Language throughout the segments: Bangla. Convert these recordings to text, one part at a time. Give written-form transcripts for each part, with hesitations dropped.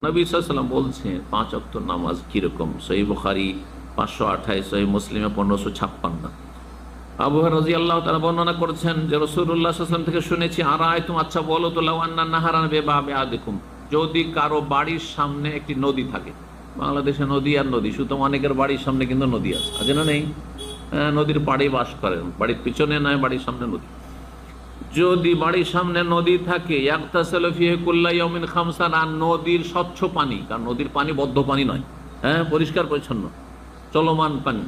নবী সাল্লাল্লাহু আলাইহি ওয়াসাল্লাম বলছেন 5 ওয়াক্ত নামাজ কিরকম, সহিহ বুখারী 528, সহিহ মুসলিমে 1556। আবু হুরায়রা রাদিয়াল্লাহু তাআলা বর্ণনা করেছেন যে রাসূলুল্লাহ সাল্লাল্লাহু আলাইহি ওয়াসাল্লাম থেকে শুনেছি, আরাআইতুম, আচ্ছা বলো তো, লাউ আন্না নাহারান বিবাবি আহাদিকুম, যদি কারো বাড়ির সামনে একটি নদী থাকে। বাংলাদেশে নদী আর নদী, সুতরাং অনেকের বাড়ির সামনে কিন্তু নদী আছে না নেই? নদীর পাড়ে বাস করেন, বাড়ির পিছনে নয়, বাড়ির সামনে নদী। যদি বাড়ির সামনে নদী থাকে, ইয়াগতাসিলু ফিহি কুল্লা ইয়াউমিন খামসান, আর নদীর স্বচ্ছ পানি, কারণ নদীর পানি বদ্ধ পানি নয়, পরিষ্কার পরিচ্ছন্ন চলমান পানি।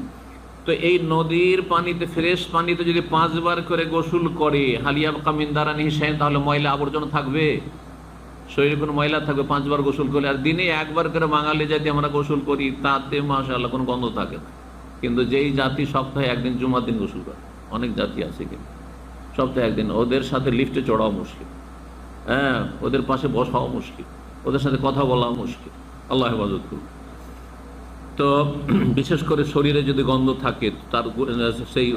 তো এই নদীর পানিতে, ফ্রেশ পানিতে যদি 5 বার করে গোসল করে, হালিয়াবকা মিন দারানিহি শাইউন, তাহলে ময়লা আবর্জনা থাকবে, শরীরে কোনো ময়লা থাকবে 5 বার গোসল করলে। আর দিনে 1 বার করে বাঙালি জাতি আমরা গোসল করি, তাতে মাশাআল্লাহ কোনো গন্ধ থাকে না। কিন্তু যেই জাতি সপ্তাহে একদিন জুমার দিন গোসল করে, অনেক জাতি আছে কিন্তু সপ্তাহে একদিন, ওদের সাথে লিফটে চড়াও মুশকিল, ওদের পাশে বসাও মুশকিল, ওদের সাথে কথা বলাও মুশকিল। আল্লাহ হেফাজত করুন। তো বিশেষ করে শরীরে যদি গন্ধ থাকে, তার সেই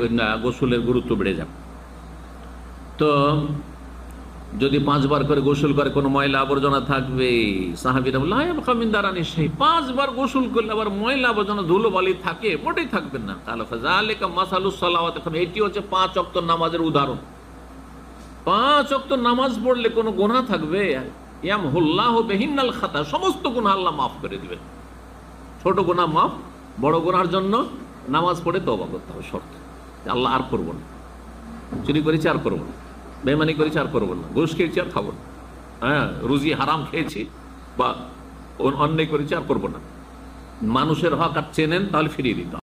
গোসলের গুরুত্ব বেড়ে যাবে। তো যদি 5 বার করে গোসল করে, কোনো ময়লা আবর্জনা থাকবে, সাহাবীরা বললেন, লা ইয়াবকা মিন দারানি শাই, 5 বার গোসল করলে আবার ময়লা আবর্জনা ধুলো বালি থাকে, মোটেই থাকবেন না। তাহলে ফাযালিকা মাসালুস সালাওয়াত, এটি হচ্ছে 5 ওয়াক্ত নামাজের উদাহরণ। 5 ওয়াক্ত নামাজ পড়লে কোনো গুনাহ থাকবে? ইয়ামহুল্লাহু বিহিন্নাল খাতা, সমস্ত গুনাহ আল্লাহ মাফ করে দিবেন। ছোট গুনাহ মাফ, বড় গুনার জন্য নামাজ পড়ে তওবা করতে হবে, শর্ত আল্লাহ আর করব না, চুরি করেছি আর করব না, বেঈমানি করেছি আর করব না, ঘুষ খেয়েছি আর খাবো না, রুজি হারাম খেয়েছি বা অন্যায় করেছি আর করব না। মানুষের হক আর চেনেন, তাহলে ফিরিয়ে দিতে হবে।